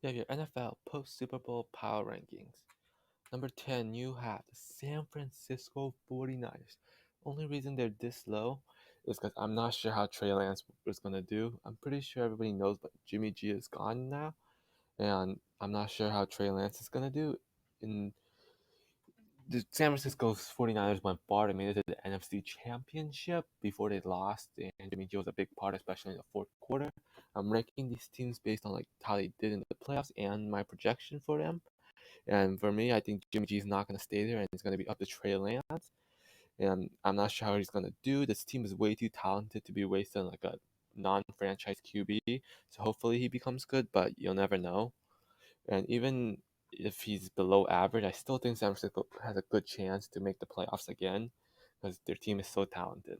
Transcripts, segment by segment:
You have your NFL post-Super Bowl power rankings. Number 10, you have the San Francisco 49ers. Only reason they're this low is because I'm not sure how Trey Lance is going to do. I'm pretty sure everybody knows, but Jimmy G is gone now, and I'm not sure how Trey Lance is going to do. In the San Francisco 49ers went far. They made it to the NFC Championship before they lost, and Jimmy G was a big part, especially in the fourth quarter. I'm ranking these teams based on like how they did in the playoffs and my projection for them. And for me, I think Jimmy G is not going to stay there, and it's going to be up to Trey Lance. And I'm not sure how he's going to do. This team is way too talented to be wasted on like a non-franchise QB. So hopefully he becomes good, but you'll never know. And even if he's below average, I still think San Francisco has a good chance to make the playoffs again because their team is so talented.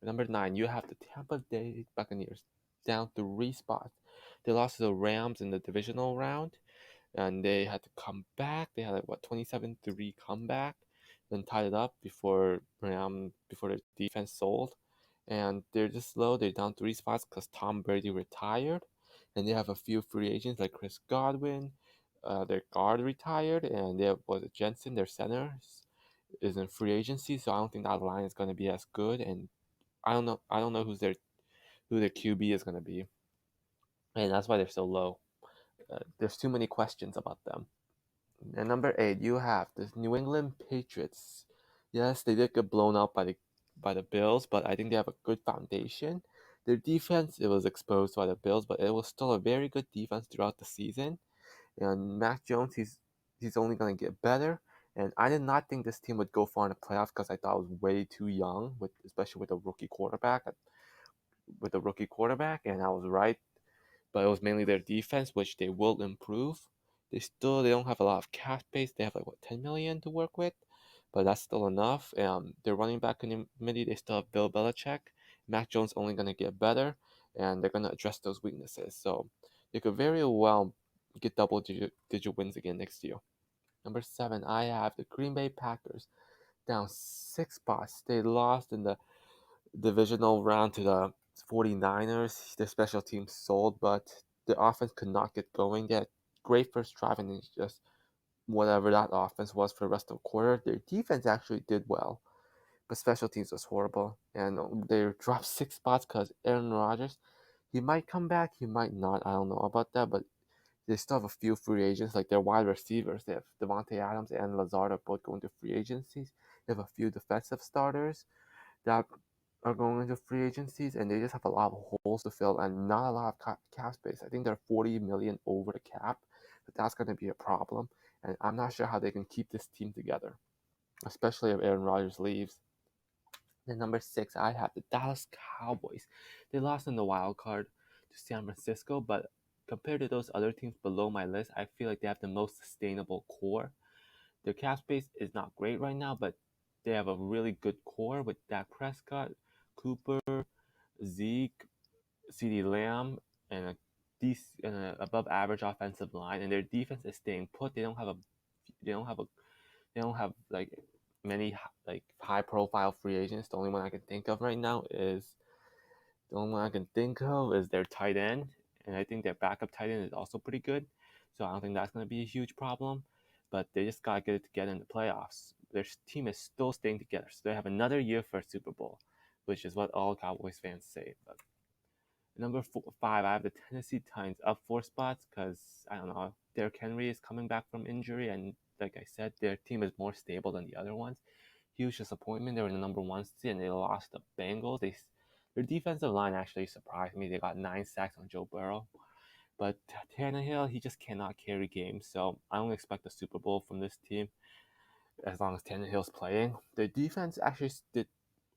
Number 9, you have the Tampa Bay Buccaneers down 3 spots. They lost to the Rams in the divisional round, and they had to come back. They had like 27-3 comeback, then tied it up before the defense sold, and they're just low. They're down 3 spots because Tom Brady retired, and they have a few free agents like Chris Godwin. Their guard retired, and they have Jensen, their center, is in free agency. So I don't think that line is going to be as good, and I don't know. I don't know who their QB is going to be, and that's why they're so low. There's too many questions about them. And number 8, you have the New England Patriots. Yes, they did get blown out by the Bills, but I think they have a good foundation. Their defense, it was exposed by the Bills, but it was still a very good defense throughout the season. And Mac Jones, he's only gonna get better. And I did not think this team would go far in the playoffs because I thought it was way too young, especially with a rookie quarterback. And I was right, but it was mainly their defense, which they will improve. They don't have a lot of cap space. They have like 10 million to work with, but that's still enough. Their running back committee, they still have Bill Belichick. Mac Jones only gonna get better, and they're gonna address those weaknesses. So they could very well get digit wins again next year. Number 7, I have the Green Bay Packers down 6 spots. They lost in the divisional round to the 49ers. Their special team sold, but the offense could not get going. They had great first drive, and it's just whatever that offense was for the rest of the quarter. Their defense actually did well, but special teams was horrible. And they dropped 6 spots because Aaron Rodgers, he might come back, he might not. I don't know about that, but they still have a few free agents, like their wide receivers. They have Devontae Adams and Lazard are both going to free agencies. They have a few defensive starters that are going into free agencies, and they just have a lot of holes to fill and not a lot of cap space. I think they're 40 million over the cap, but that's going to be a problem. And I'm not sure how they can keep this team together, especially if Aaron Rodgers leaves. Then number 6, I have the Dallas Cowboys. They lost in the wild card to San Francisco, but compared to those other teams below my list, I feel like they have the most sustainable core. Their cap space is not great right now, but they have a really good core with Dak Prescott, Cooper, Zeke, CeeDee Lamb, and a above average offensive line, and their defense is staying put. They don't have a they don't have like many like high profile free agents. The only one I can think of right now is their tight end, and I think their backup tight end is also pretty good. So I don't think that's going to be a huge problem. But they just got to get it together in the playoffs. Their team is still staying together, so they have another year for a Super Bowl, which is what all Cowboys fans say. But number 5, I have the Tennessee Titans up 4 spots because I don't know. Derrick Henry is coming back from injury, and like I said, their team is more stable than the other ones. Huge disappointment. They were in the number 1 seed and they lost the Bengals. Their defensive line actually surprised me. They got 9 sacks on Joe Burrow. But Tannehill, he just cannot carry games. So I don't expect a Super Bowl from this team as long as Tannehill's playing. Their defense actually did.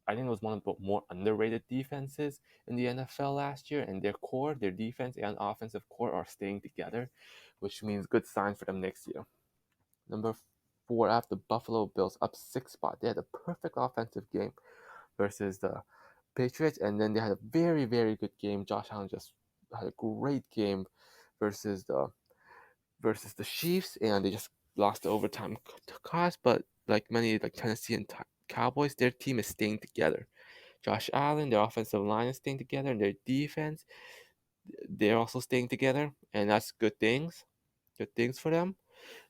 I think it was one of the more underrated defenses in the NFL last year. And their defense and offensive core are staying together, which means good signs for them next year. Number 4, after Buffalo Bills up 6 spots. They had a perfect offensive game versus the Patriots, and then they had a very, very good game. Josh Allen just had a great game versus the Chiefs, and they just lost the overtime cost. But like many like Tennessee and Cowboys, their team is staying together. Josh Allen, their offensive line is staying together, and their defense, they're also staying together, and that's good things. good things for them.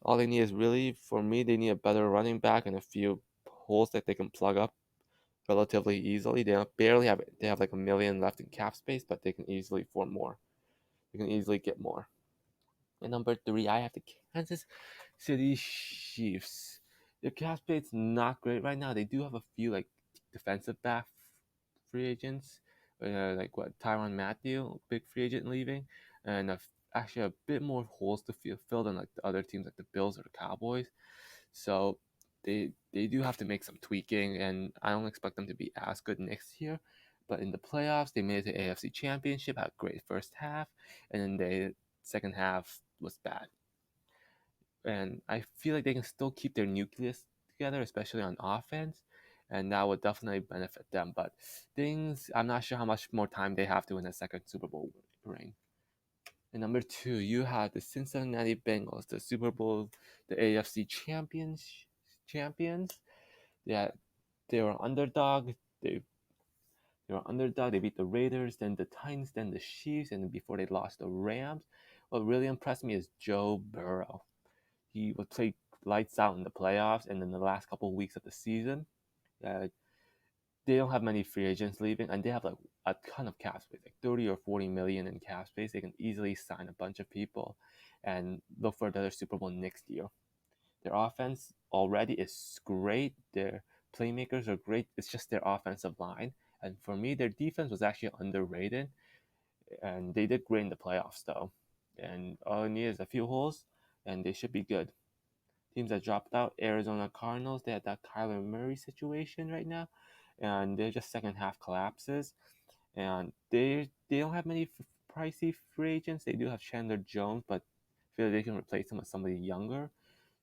All they need is really, for me, they need a better running back and a few holes that they can plug up relatively easily. They don't barely have they have like a million left in cap space, but they can easily form more. They can easily get more. And number three, I have the Kansas City Chiefs. Their cap space not great right now. They do have a few like defensive back free agents, like what Tyrann Mathieu, big free agent leaving, and actually a bit more holes to fill than like the other teams like the Bills or the Cowboys. So they do have to make some tweaking, and I don't expect them to be as good next year. But in the playoffs, they made it to the AFC Championship, had a great first half, and then the second half was bad. And I feel like they can still keep their nucleus together, especially on offense, and that would definitely benefit them. But things, I'm not sure how much more time they have to win a second Super Bowl ring. And number two, you have the Cincinnati Bengals, the Super Bowl, the AFC champions. Yeah, they were underdog. They were underdog. They beat the Raiders, then the Titans, then the Chiefs, and before they lost the Rams. What really impressed me is Joe Burrow. He would play lights out in the playoffs, and then the last couple of weeks of the season, uh, they don't have many free agents leaving, and they have like a ton of cap space, like 30 or 40 million in cap space. They can easily sign a bunch of people and look for another Super Bowl next year. Their offense already is great. Their playmakers are great. It's just their offensive line. And for me, their defense was actually underrated, and they did great in the playoffs though. And all they need is a few holes, and they should be good. Teams that dropped out, Arizona Cardinals, they had that Kyler Murray situation right now, and they're just second half collapses. And they don't have many pricey free agents. They do have Chandler Jones, but I feel like they can replace him with somebody younger.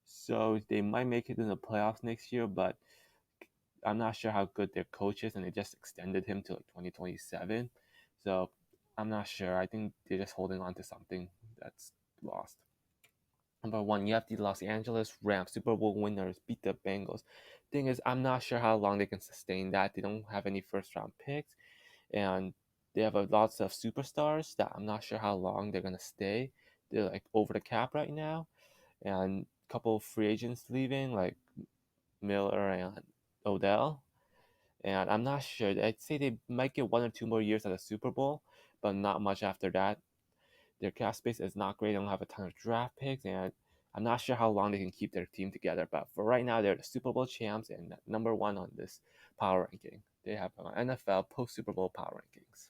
So they might make it in the playoffs next year, but I'm not sure how good their coach is, and they just extended him to like 2027. So I'm not sure. I think they're just holding on to something that's lost. Number one, you have the Los Angeles Rams, Super Bowl winners, beat the Bengals. Thing is, I'm not sure how long they can sustain that. They don't have any first round picks, and they have lots of superstars that I'm not sure how long they're gonna stay. They're like over the cap right now, and a couple of free agents leaving, like Miller and Odell. And I'm not sure. I'd say they might get 1 or 2 more years at the Super Bowl, but not much after that. Their cap space is not great. They don't have a ton of draft picks, and I'm not sure how long they can keep their team together. But for right now, they're the Super Bowl champs and number one on this power ranking. They have an NFL post Super Bowl power rankings.